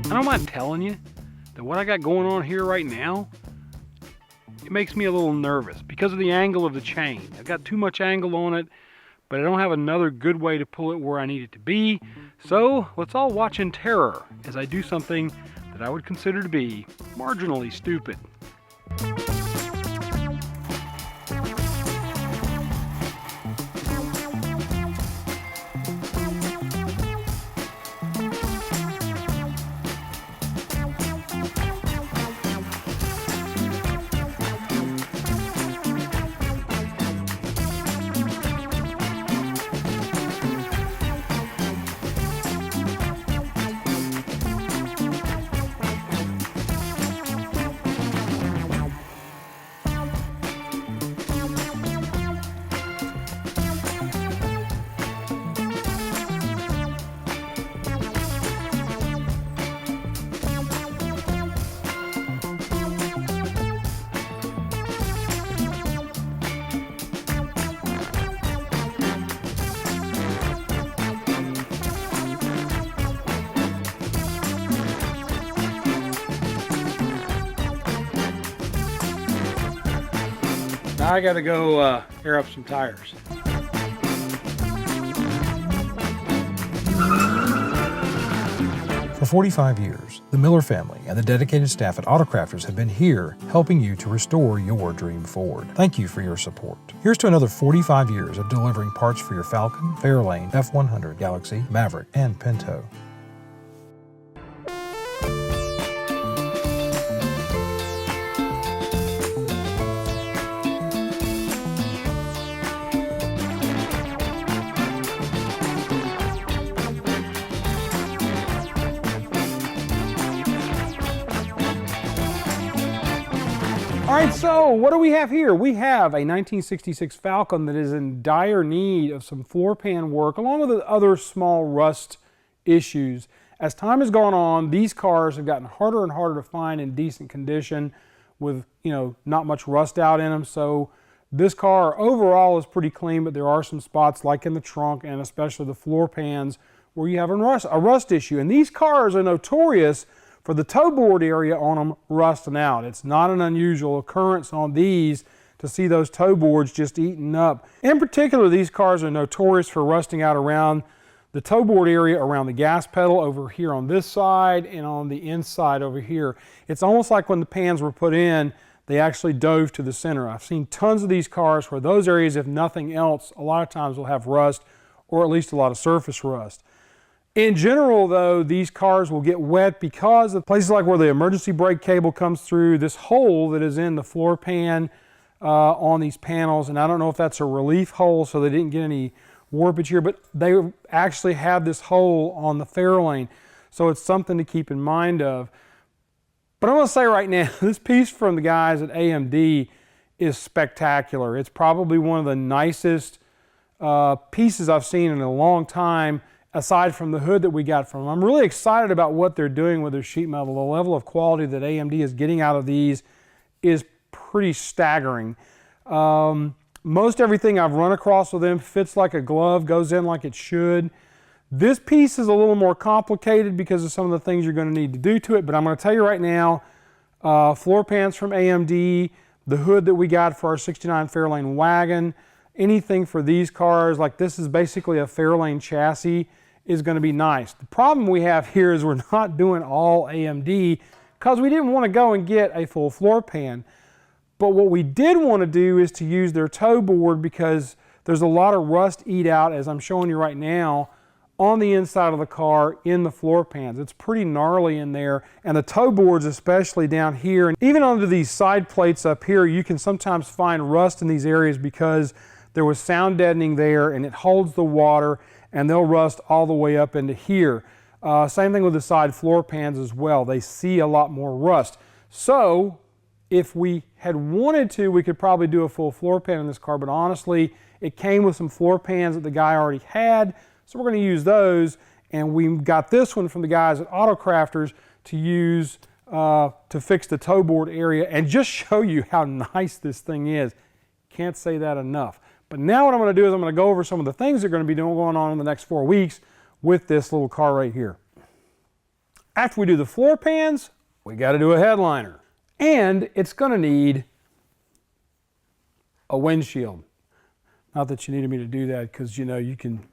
I don't mind telling you that what I got going on here right now, it makes me a little nervous because of the angle of the chain. I've got too much angle on it, but I don't have another good way to pull it where I need it to be. So let's all watch in terror as I do something that I would consider to be marginally stupid. Now I gotta go air up some tires. For 45 years, the Miller family and the dedicated staff at Autocrafters have been here helping you to restore your dream Ford. Thank you for your support. Here's to another 45 years of delivering parts for your Falcon, Fairlane, F100, Galaxy, Maverick, and Pinto. All right, so what do we have here? We have a 1966 Falcon that is in dire need of some floor pan work, along with other small rust issues. As time has gone on, these cars have gotten harder and harder to find in decent condition with, not much rust out in them. So this car overall is pretty clean, but there are some spots like in the trunk and especially the floor pans where you have a rust issue. And these cars are notorious for the toe board area on them rusting out. It's not an unusual occurrence on these to see those toe boards just eaten up. In particular, these cars are notorious for rusting out around the toe board area, around the gas pedal over here on this side and on the inside over here. It's almost like when the pans were put in, they actually dove to the center. I've seen tons of these cars where those areas, if nothing else, a lot of times will have rust or at least a lot of surface rust. In general, though, these cars will get wet because of places like where the emergency brake cable comes through, this hole that is in the floor pan on these panels, and I don't know if that's a relief hole so they didn't get any warpage here, but they actually have this hole on the Fairlane, so it's something to keep in mind of. But I'm going to say right now, this piece from the guys at AMD is spectacular. It's probably one of the nicest pieces I've seen in a long time, aside from the hood that we got from them. I'm really excited about what they're doing with their sheet metal. The level of quality that AMD is getting out of these is pretty staggering. Most everything I've run across with them fits like a glove, goes in like it should. This piece is a little more complicated because of some of the things you're going to need to do to it, but I'm going to tell you right now, floor pans from AMD, the hood that we got for our 69 Fairlane wagon, anything for these cars, like this is basically a Fairlane chassis, is going to be nice. The problem we have here is we're not doing all AMD because we didn't want to go and get a full floor pan. But what we did want to do is to use their toe board because there's a lot of rust eat out, as I'm showing you right now, on the inside of the car in the floor pans. It's pretty gnarly in there, and the toe boards especially down here. And even under these side plates up here, you can sometimes find rust in these areas because there was sound deadening there and it holds the water, and they'll rust all the way up into here. Same thing with the side floor pans as well. They see a lot more rust. So if we had wanted to, we could probably do a full floor pan in this car, but honestly, it came with some floor pans that the guy already had, so we're going to use those, and we got this one from the guys at Autocrafters to use to fix the toe board area and just show you how nice this thing is. Can't say that enough. But now what I'm going to do is I'm going to go over some of the things that are going to be going on in the next 4 weeks with this little car right here. After we do the floor pans, we got to do a headliner. And it's going to need a windshield. Not that you needed me to do that, because you know you can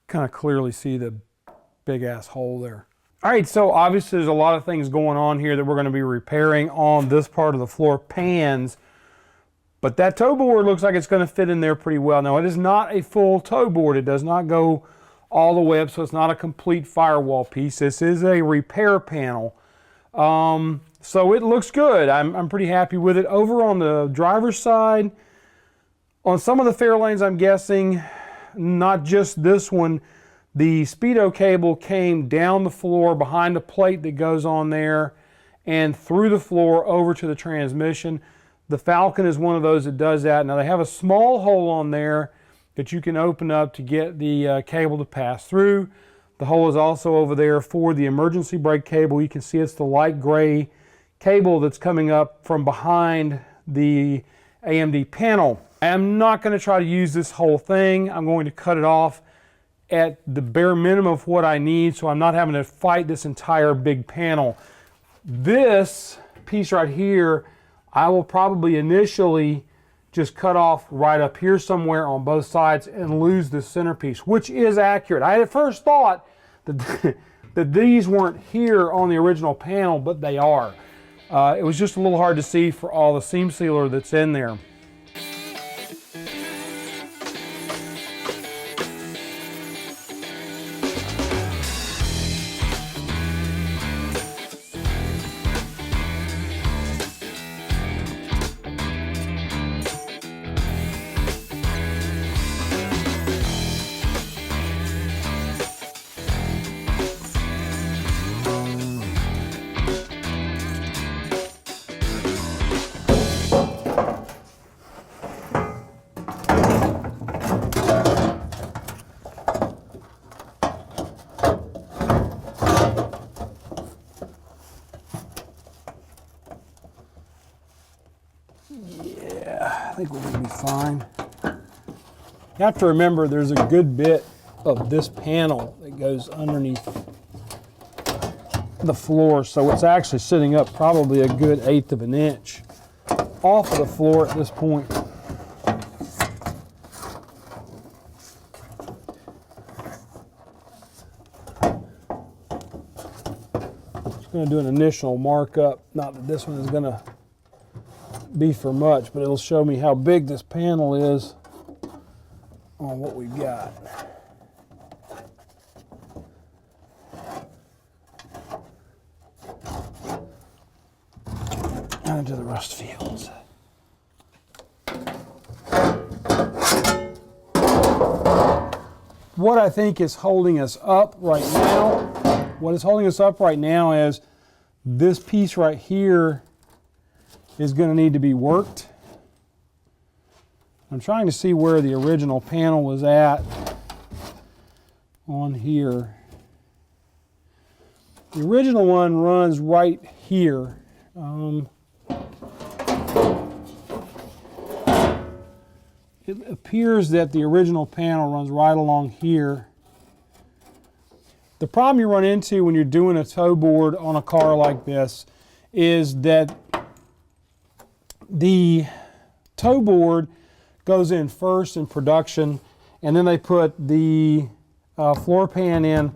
kind of clearly see the big ass hole there. All right, so obviously there's a lot of things going on here that we're going to be repairing on this part of the floor pans. But that toe board looks like it's going to fit in there pretty well. Now, it is not a full toe board. It does not go all the way up, so it's not a complete firewall piece. This is a repair panel. So it looks good. I'm pretty happy with it. Over on the driver's side, on some of the Fairlanes, I'm guessing, not just this one, the speedo cable came down the floor behind the plate that goes on there and through the floor over to the transmission. The Falcon is one of those that does that. Now, they have a small hole on there that you can open up to get the cable to pass through. The hole is also over there for the emergency brake cable. You can see it's the light gray cable that's coming up from behind the AMD panel. I'm not going to try to use this whole thing. I'm going to cut it off at the bare minimum of what I need, so I'm not having to fight this entire big panel. This piece right here, I will probably initially just cut off right up here somewhere on both sides and lose the centerpiece, which is accurate. I at first thought that, that these weren't here on the original panel, but they are. It was just a little hard to see for all the seam sealer that's in there. I think we're going to be fine. You have to remember there's a good bit of this panel that goes underneath the floor, so it's actually sitting up probably a good 1/8 of an inch off of the floor at this point. Just going to do an initial markup, not that this one is going to be for much, but it'll show me how big this panel is on what we've got. And into the rust fields. What I think is holding us up right now, is this piece right here is going to need to be worked. I'm trying to see where the original panel was at on here. The original one runs right here. It appears that the original panel runs right along here. The problem you run into when you're doing a toe board on a car like this is that the toe board goes in first in production, and then they put the floor pan in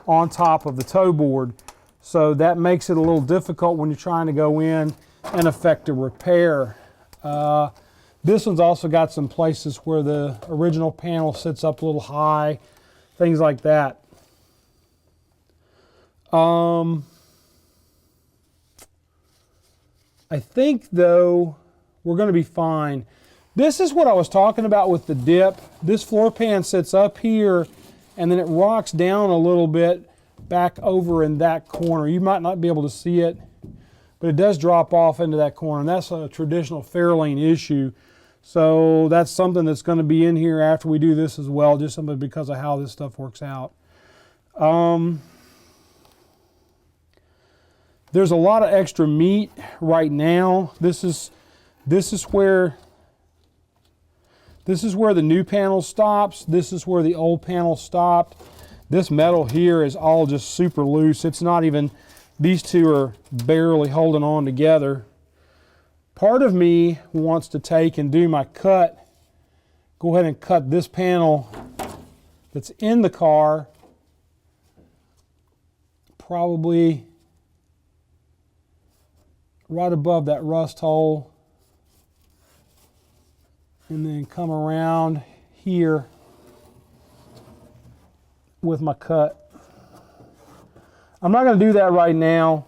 on top of the toe board. So that makes it a little difficult when you're trying to go in and effect a repair. This one's also got some places where the original panel sits up a little high, things like that. I think, though, we're going to be fine. This is what I was talking about with the dip. This floor pan sits up here, and then it rocks down a little bit back over in that corner. You might not be able to see it, but it does drop off into that corner, and that's a traditional Fairlane issue. So that's something that's going to be in here after we do this as well, just simply because of how this stuff works out. There's a lot of extra meat right now. This is where the new panel stops. This is where the old panel stopped. This metal here is all just super loose. It's not even, these two are barely holding on together. Part of me wants to take and do my cut, go ahead and cut this panel that's in the car, probably right above that rust hole, and then come around here with my cut. I'm not going to do that right now.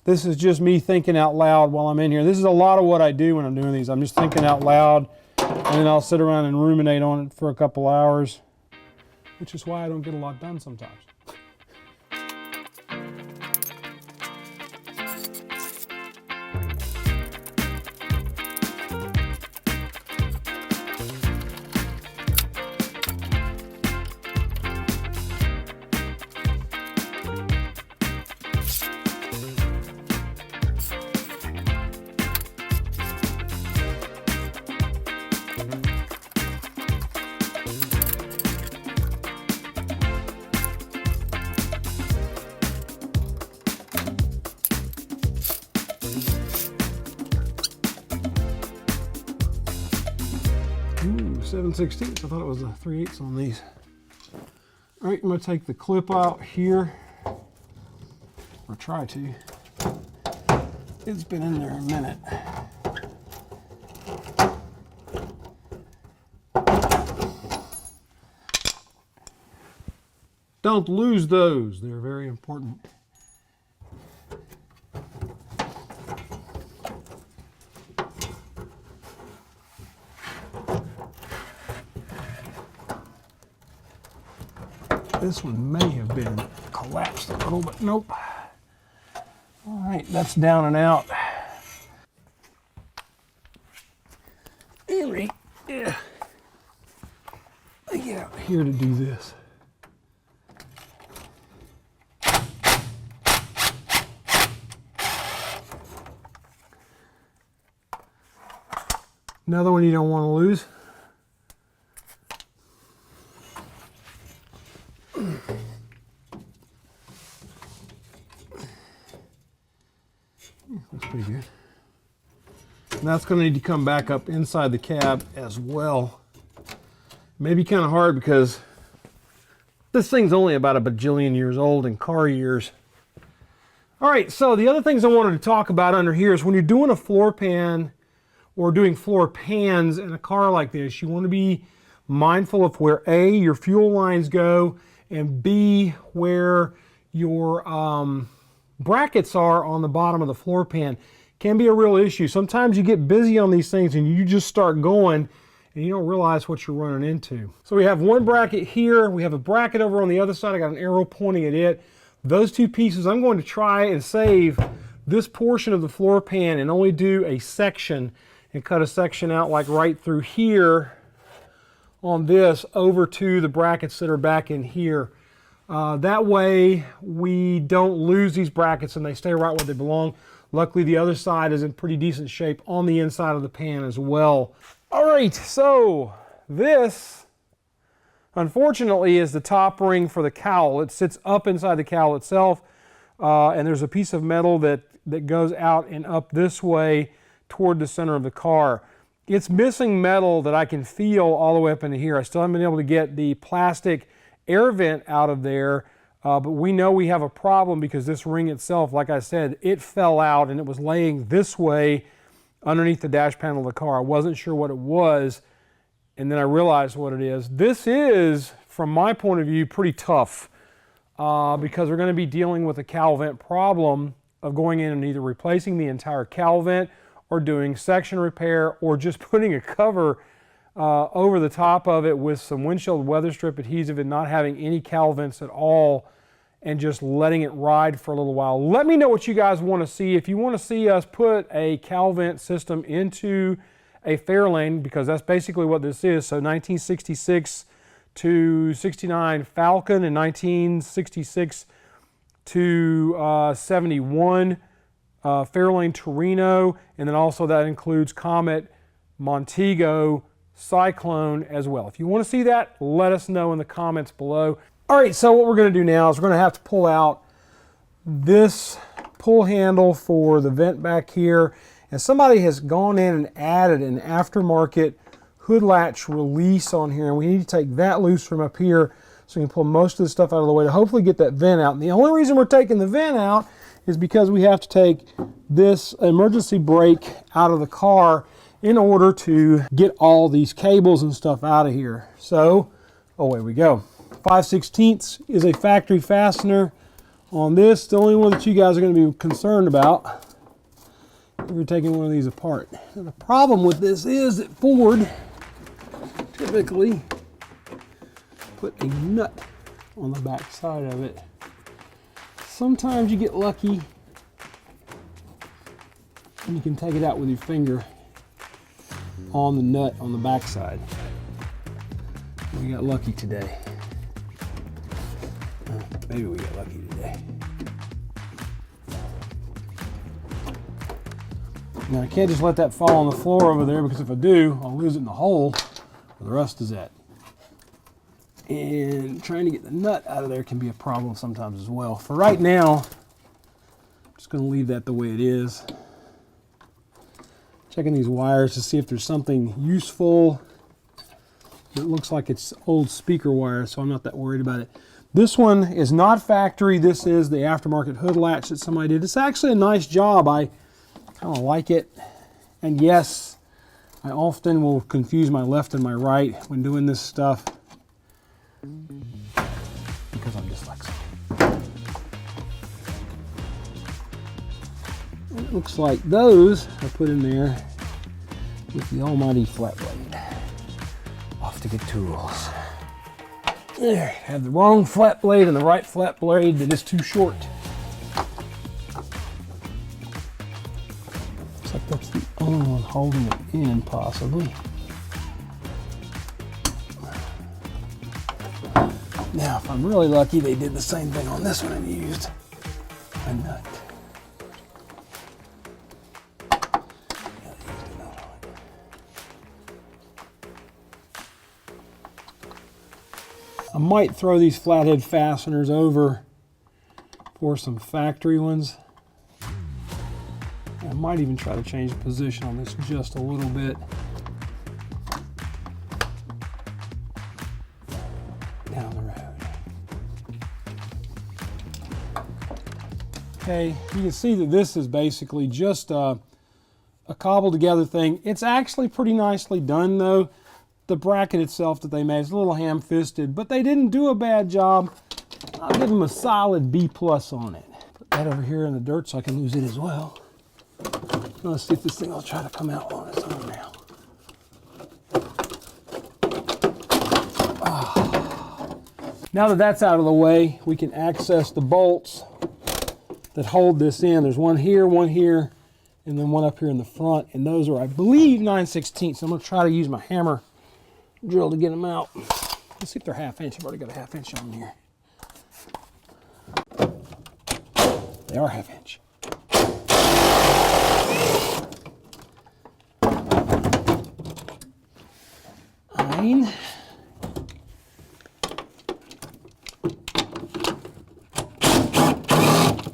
This is just me thinking out loud while I'm in here. This is a lot of what I do when I'm doing these. I'm just thinking out loud, and then I'll sit around and ruminate on it for a couple hours, which is why I don't get a lot done sometimes. Ooh, 7/16. I thought it was a 3/8 on these. All right, I'm going to take the clip out here, or try to. It's been in there a minute. Don't lose those. They're very important. This one may have been collapsed a little, but nope. All right, that's down and out. Anyway, yeah. I get out here to do this. Another one you don't want to lose. That's pretty good. And that's going to need to come back up inside the cab as well. Maybe kind of hard because this thing's only about a bajillion years old in car years. All right, so the other things I wanted to talk about under here is when you're doing a floor pan or doing floor pans in a car like this, you want to be mindful of where A, your fuel lines go, and B, where your brackets are on the bottom of the floor pan. Can be a real issue. Sometimes you get busy on these things and you just start going and you don't realize what you're running into. So we have one bracket here, we have a bracket over on the other side, I got an arrow pointing at it. Those two pieces, I'm going to try and save this portion of the floor pan and only do a section and cut a section out like right through here on this over to the brackets that are back in here. That way we don't lose these brackets and they stay right where they belong. Luckily the other side is in pretty decent shape on the inside of the pan as well. All right, so this unfortunately is the top ring for the cowl. It sits up inside the cowl itself, and there's a piece of metal that goes out and up this way toward the center of the car. It's missing metal that I can feel all the way up into here. I still haven't been able to get the plastic air vent out of there, but we know we have a problem because this ring itself, like I said, it fell out and it was laying this way underneath the dash panel of the car. I wasn't sure what it was, and then I realized what it is. This is, from my point of view, pretty tough because we're going to be dealing with a cowl vent problem of going in and either replacing the entire cowl vent or doing section repair or just putting a cover over the top of it with some windshield weather strip adhesive and not having any cowl vents at all and just letting it ride for a little while. Let me know what you guys want to see. If you want to see us put a cowl vent system into a Fairlane, because that's basically what this is. So 1966 to 69 Falcon and 1966 to 71 Fairlane Torino, and then also that includes Comet, Montego, Cyclone as well. If you want to see that, let us know in the comments below. All right, so what we're going to do now is we're going to have to pull out this pull handle for the vent back here. And somebody has gone in and added an aftermarket hood latch release on here. And we need to take that loose from up here so we can pull most of the stuff out of the way to hopefully get that vent out. And the only reason we're taking the vent out is because we have to take this emergency brake out of the car in order to get all these cables and stuff out of here. So, away we go. 5/16 is a factory fastener on this. The only one that you guys are going to be concerned about if you're taking one of these apart. And the problem with this is that Ford typically put a nut on the back side of it. Sometimes you get lucky and you can take it out with your finger on the nut on the back side. We got lucky today. Maybe we got lucky today. Now I can't just let that fall on the floor over there, because if I do, I'll lose it in the hole where the rust is at. And trying to get the nut out of there can be a problem sometimes as well. For right now, I'm just going to leave that the way it is. Checking these wires to see if there's something useful. It looks like it's old speaker wire, so I'm not that worried about it. This one is not factory. This is the aftermarket hood latch that somebody did. It's actually a nice job. I kind of like it. And yes, I often will confuse my left and my right when doing this stuff, because I'm dyslexic. It looks like those are put in there with the almighty flat blade. Off to get tools. There, have the wrong flat blade and the right flat blade that is too short. Looks like that's the only one holding it in, possibly. Now, if I'm really lucky, they did the same thing on this one and used a nut. I might throw these flathead fasteners over for some factory ones. I might even try to change the position on this just a little bit. Down the road. Okay, you can see that this is basically just a cobbled together thing. It's actually pretty nicely done though. The bracket itself that they made is a little ham-fisted, but they didn't do a bad job. I'll give them a solid B+ on it. Put that over here in the dirt so I can lose it as well. Let's see if this thing will try to come out on its own now. Now that that's out of the way, we can access the bolts that hold this in. There's one here, and then one up here in the front. And those are, I believe, 9/16. So I'm going to try to use my hammer drill to get them out. Let's see if they're 1/2 inch. I've already got a 1/2 inch on here. They are 1/2 inch. Ein.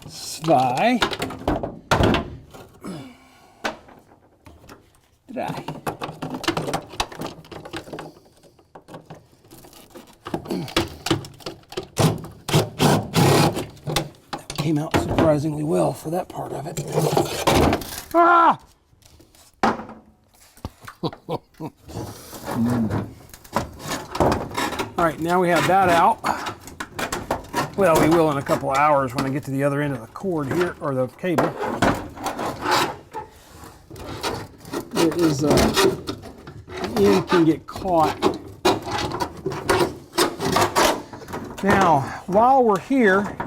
Zwei. Drei. Came out surprisingly well for that part of it. Ah! All right, now we have that out. Well, we will in a couple of hours when I get to the other end of the cord here, or the cable. There is the end can get caught. Now, while we're here,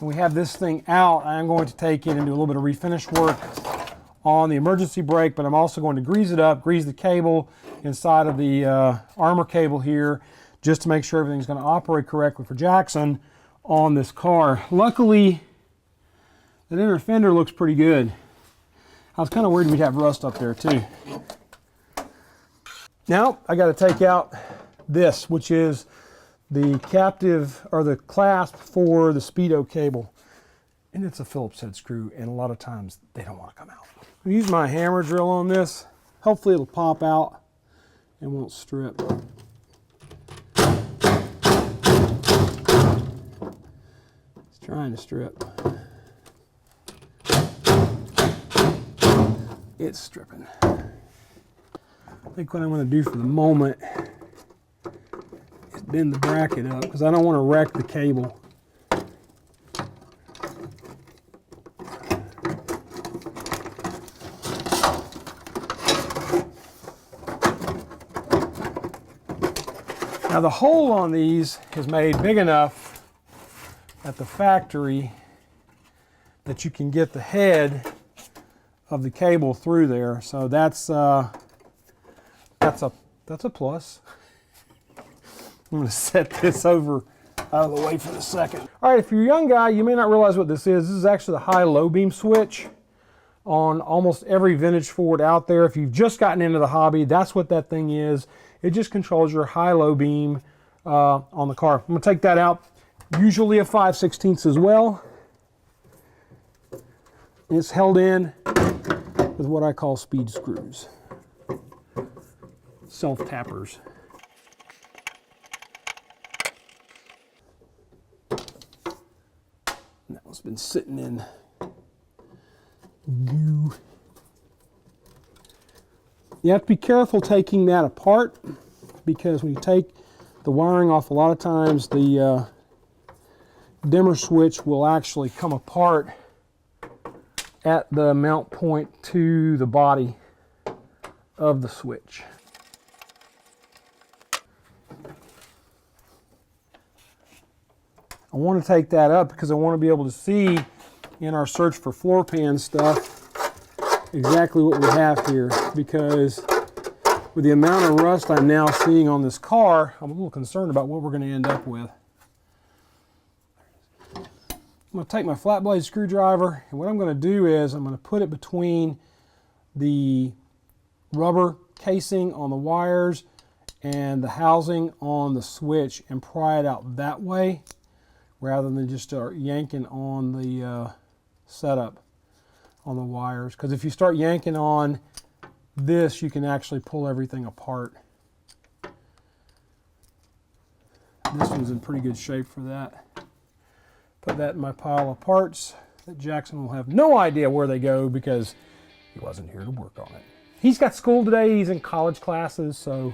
we have this thing out, I'm going to take it and do a little bit of refinish work on the emergency brake, but I'm also going to grease it up, grease the cable inside of the armor cable here, just to make sure everything's going to operate correctly for Jackson on this car. Luckily, that inner fender looks pretty good. I was kind of worried we'd have rust up there too. Now, I got to take out this, which is the captive or the clasp for the speedo cable. And it's a Phillips head screw, and a lot of times they don't want to come out. I'll use my hammer drill on this. Hopefully it'll pop out and won't strip. It's trying to strip. It's stripping. I think what I'm going to do for the moment is bend the bracket up because I don't want to wreck the cable. Now the hole on these is made big enough at the factory that you can get the head of the cable through there. So that's a plus. I'm going to set this over out of the way for a second. All right, if you're a young guy, you may not realize what this is. This is actually the high-low beam switch on almost every vintage Ford out there. If you've just gotten into the hobby, that's what that thing is. It just controls your high-low beam on the car. I'm going to take that out, usually a 5/16 as well. It's held in with what I call speed screws, self-tappers. And that one's been sitting in goo. You have to be careful taking that apart because when you take the wiring off, a lot of times the dimmer switch will actually come apart at the mount point to the body of the switch. I want to take that up because I want to be able to see in our search for floor pan stuff exactly what we have here, because with the amount of rust I'm now seeing on this car, I'm a little concerned about what we're going to end up with. I'm going to take my flat blade screwdriver, and what I'm going to do is I'm going to put it between the rubber casing on the wires and the housing on the switch and pry it out that way rather than just start yanking on the setup on the wires, because if you start yanking on this, you can actually pull everything apart. This one's in pretty good shape for that. Put that in my pile of parts that Jackson will have no idea where they go because he wasn't here to work on it. He's got school today, he's in college classes, so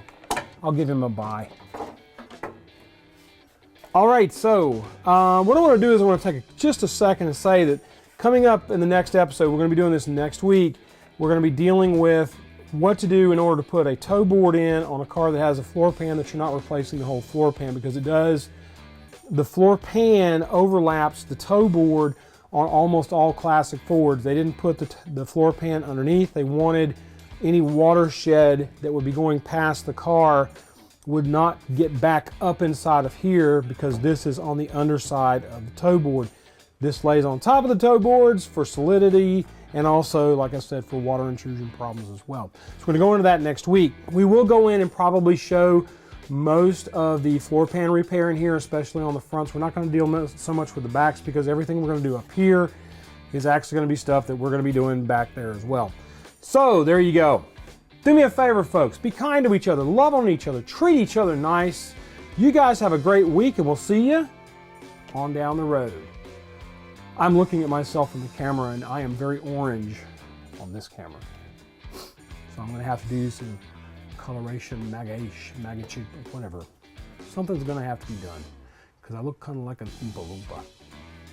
I'll give him a bye. All right, so what I want to do is I want to take just a second and say that coming up in the next episode, we're going to be doing this next week. We're going to be dealing with what to do in order to put a toe board in on a car that has a floor pan that you're not replacing the whole floor pan, because it does. The floor pan overlaps the toe board on almost all classic Fords. They didn't put the floor pan underneath. They wanted any watershed that would be going past the car would not get back up inside of here, because this is on the underside of the toe board. This lays on top of the toe boards for solidity and also, like I said, for water intrusion problems as well. So we're going to go into that next week. We will go in and probably show most of the floor pan repair in here, especially on the fronts. We're not going to deal so much with the backs because everything we're going to do up here is actually going to be stuff that we're going to be doing back there as well. So there you go. Do me a favor, folks. Be kind to each other, love on each other, treat each other nice. You guys have a great week, and we'll see you on down the road. I'm looking at myself in the camera, and I am very orange on this camera. So I'm going to have to do some coloration, magach, whatever. Something's going to have to be done, because I look kind of like an Oompa Loompa.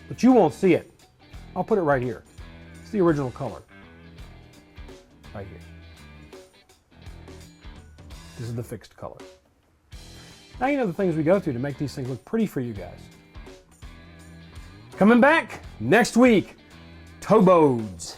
But you won't see it. I'll put it right here. It's the original color. Right here. This is the fixed color. Now you know the things we go through to make these things look pretty for you guys. Coming back next week, toe boards.